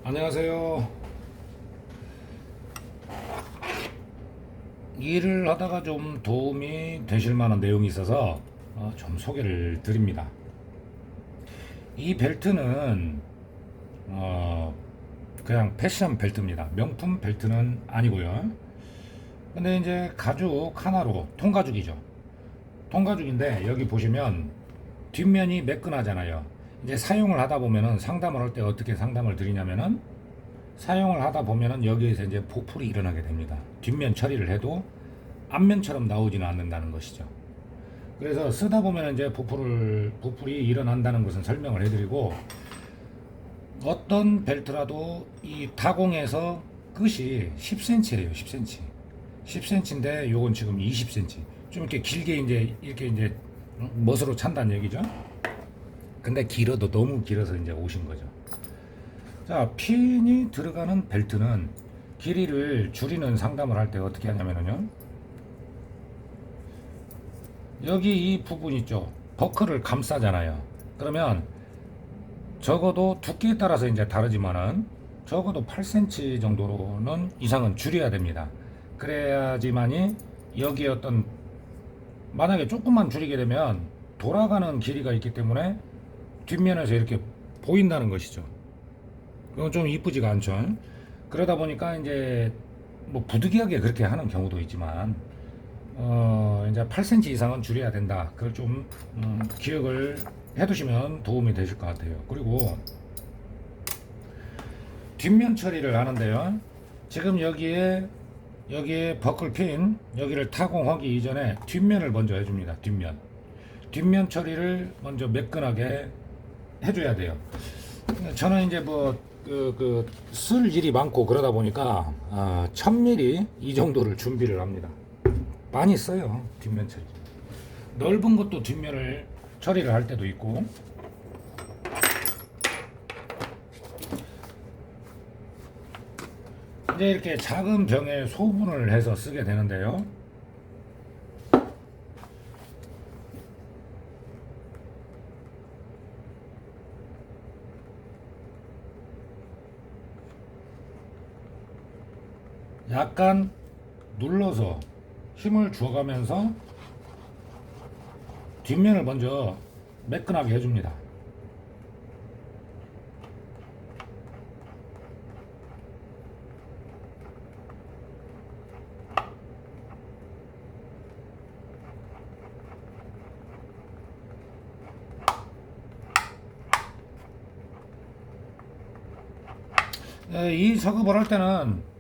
안녕하세요. 일을 하다가 좀 도움이 되실 만한 내용이 있어서 좀 소개를 드립니다. 이 벨트는 그냥 패션 벨트입니다. 명품 벨트는 아니고요. 근데 이제 가죽 하나로 통가죽이죠. 통가죽인데 여기 보시면 뒷면이 매끈하잖아요. 이제 사용을 하다 보면은 상담을 할 때 어떻게 상담을 드리냐면은 사용을 하다 보면은 여기에서 이제 보풀이 일어나게 됩니다. 뒷면 처리를 해도 앞면처럼 나오지는 않는다는 것이죠. 그래서 쓰다 보면 이제 보풀이 일어난다는 것은 설명을 해드리고, 어떤 벨트라도 이 타공에서 끝이 10cm래요. 10cm. 10cm인데 요건 지금 20cm. 좀 이렇게 길게 이제 멋으로 찬다는 얘기죠. 근데 길어도 너무 길어서 이제 오신 거죠. 자, 핀이 들어가는 벨트는 길이를 줄이는 상담을 할 때 어떻게 하냐면요. 여기 이 부분 있죠. 버클을 감싸잖아요. 그러면 적어도 두께에 따라서 이제 다르지만은 적어도 8cm 정도는 이상은 줄여야 됩니다. 그래야지만이 여기에 어떤, 만약에 조금만 줄이게 되면 돌아가는 길이가 있기 때문에 뒷면에서 이렇게 보인다는 것이죠. 그건 좀 이쁘지가 않죠. 그러다 보니까 이제 뭐 부득이하게 그렇게 하는 경우도 있지만 이제 8cm 이상은 줄여야 된다. 그걸 좀 기억을 해두시면 도움이 되실 것 같아요. 그리고 뒷면 처리를 하는데요. 지금 여기에 버클핀 여기를 타공하기 이전에 뒷면을 먼저 해줍니다. 뒷면 처리를 먼저 매끈하게 해줘야 돼요. 저는 이제 쓸 일이 많고 그러다 보니까 1000mm 이 정도를 준비를 합니다. 많이 써요. 뒷면 처리. 넓은 것도 뒷면을 처리를 할 때도 있고, 이제 이렇게 작은 병에 소분을 해서 쓰게 되는데요. 약간 눌러서 힘을 주어가면서 뒷면을 먼저 매끈하게 해줍니다. 이 작업을 할 때는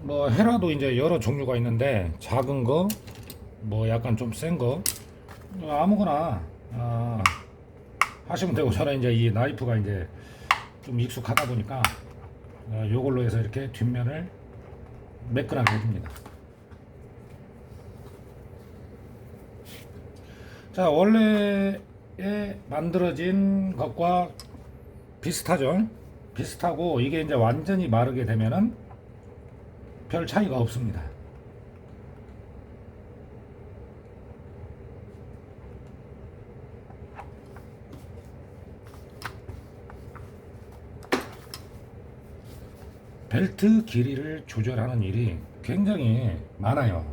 뭐 헤라도 이제 여러 종류가 있는데, 작은 거, 뭐 약간 좀 센 거, 아무거나 하시면 되고, 저는 이제 이 나이프가 이제 좀 익숙하다 보니까 요걸로 해서 이렇게 뒷면을 매끈하게 해줍니다. 자, 원래에 만들어진 것과 비슷하죠. 비슷하고, 이게 이제 완전히 마르게 되면은 별 차이가 없습니다. 벨트 길이를 조절하는 일이 굉장히 많아요.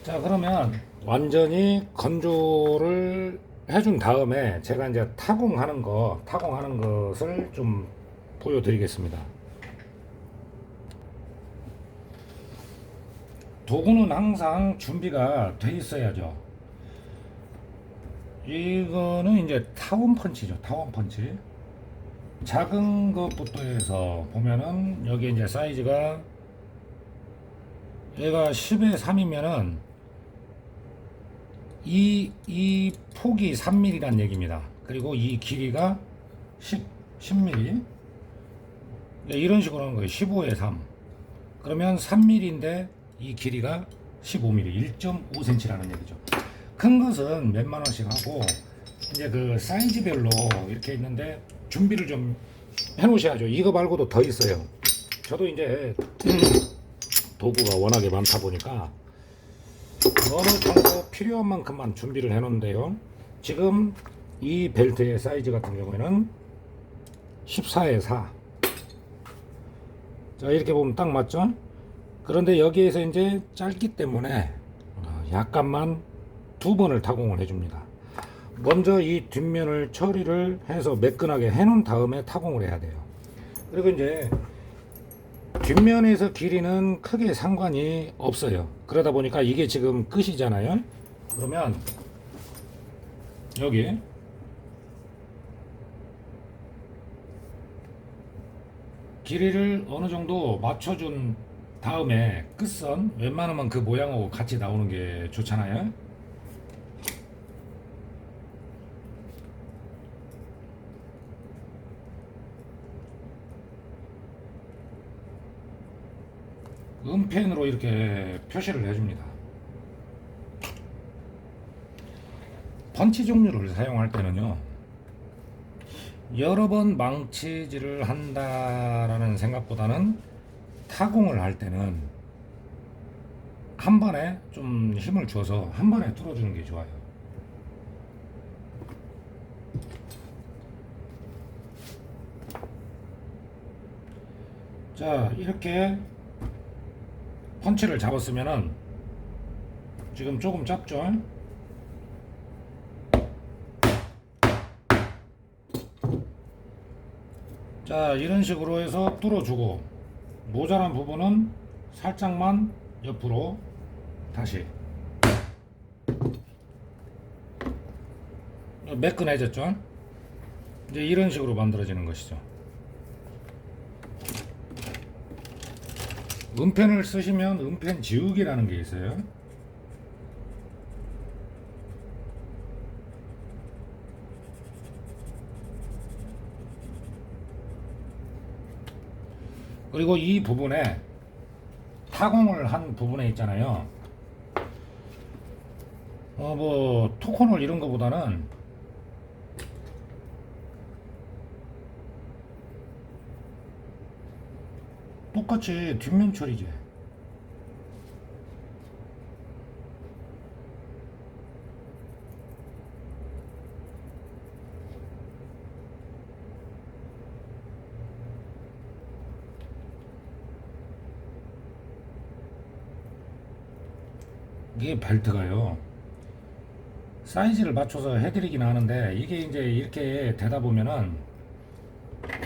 자, 그러면 완전히 건조를 해준 다음에 제가 이제 타공하는 것을 좀 보여드리겠습니다. 도구는 항상 준비가 돼 있어야죠. 이거는 이제 타원 펀치죠. 타원 펀치. 작은 것부터 해서 보면은 여기 이제 사이즈가, 얘가 10에 3이면은 이 폭이 3mm란 얘기입니다. 그리고 이 길이가 10mm. 이런 식으로 하는 거예요. 15에 3. 그러면 3mm인데 이 길이가 15mm, 1.5cm라는 얘기죠. 큰 것은 몇만 원씩 하고, 이제 그 사이즈별로 이렇게 있는데 준비를 좀 해 놓으셔야죠. 이거 말고도 더 있어요. 저도 이제 도구가 워낙에 많다 보니까 어느 정도 필요한 만큼만 준비를 해 놓은데요. 지금 이 벨트의 사이즈 같은 경우에는 14에 4. 자, 이렇게 보면 딱 맞죠? 그런데 여기에서 이제 짧기 때문에 약간만 두 번을 타공을 해줍니다. 먼저 이 뒷면을 처리를 해서 매끈하게 해 놓은 다음에 타공을 해야 돼요. 그리고 이제 뒷면에서 길이는 크게 상관이 없어요. 그러다 보니까 이게 지금 끝이잖아요. 그러면 여기 길이를 어느 정도 맞춰준 다음에 끝선 웬만하면 그 모양하고 같이 나오는 게 좋잖아요. 은펜으로 이렇게 표시를 해줍니다. 펀치 종류를 사용할 때는요, 여러 번 망치질을 한다라는 생각보다는 타공을 할 때는 한 번에 좀 힘을 줘서 한 번에 뚫어주는 게 좋아요. 자, 이렇게 펀치를 잡았으면은 지금 조금 짧죠? 자, 이런 식으로 해서 뚫어주고 모자란 부분은 살짝만 옆으로 다시 매끈해졌죠? 이제 이런 식으로 만들어지는 것이죠. 은펜을 쓰시면 은펜 지우기라는 게 있어요. 그리고 이 부분에 타공을 한 부분에 있잖아요. 뭐 토코놀 이런 거보다는 똑같이 뒷면 처리제. 이게 벨트가요, 사이즈를 맞춰서 해드리긴 하는데 이게 이제 이렇게 되다 보면은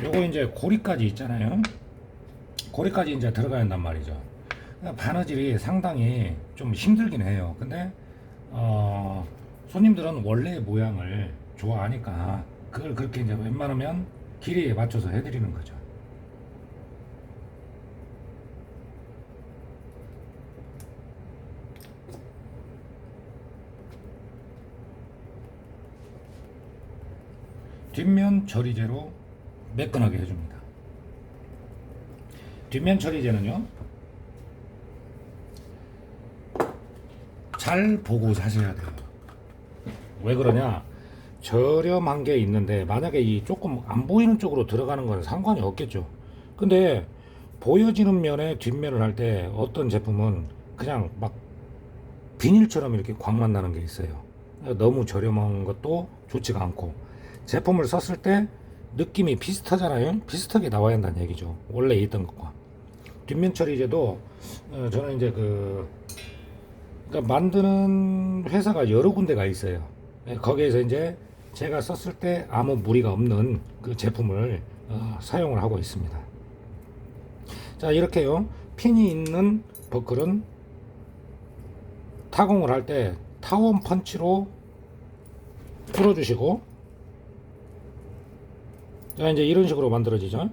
요거 이제 고리까지 있잖아요. 고리까지 이제 들어가야 한단 말이죠. 바느질이 상당히 좀 힘들긴 해요. 근데 손님들은 원래 모양을 좋아하니까 그걸 그렇게 이제 웬만하면 길이에 맞춰서 해드리는 거죠. 뒷면 처리제로 매끈하게 해줍니다. 뒷면 처리제는요, 잘 보고 사셔야 돼요. 왜 그러냐? 저렴한 게 있는데 만약에 이 조금 안 보이는 쪽으로 들어가는 건 상관이 없겠죠. 근데 보여지는 면에 뒷면을 할 때 어떤 제품은 그냥 막 비닐처럼 이렇게 광만 나는 게 있어요. 너무 저렴한 것도 좋지가 않고, 제품을 썼을 때 느낌이 비슷하잖아요. 비슷하게 나와야 한다는 얘기죠. 원래 있던 것과. 뒷면 처리제도 저는 이제 그러니까 만드는 회사가 여러 군데가 있어요. 거기에서 이제 제가 썼을 때 아무 무리가 없는 그 제품을 사용을 하고 있습니다. 자, 이렇게요, 핀이 있는 버클은 타공을 할 때 타원 펀치로 풀어주시고, 자, 이제 이런 식으로 만들어지죠.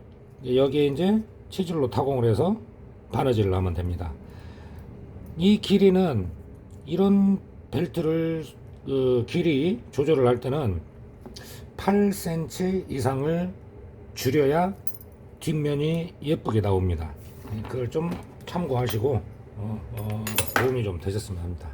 여기에 이제 치질로 타공을 해서 바느질을 하면 됩니다. 이 길이는 이런 벨트를 길이 조절을 할 때는 8cm 이상을 줄여야 뒷면이 예쁘게 나옵니다. 그걸 좀 참고하시고 도움이 좀 되셨으면 합니다.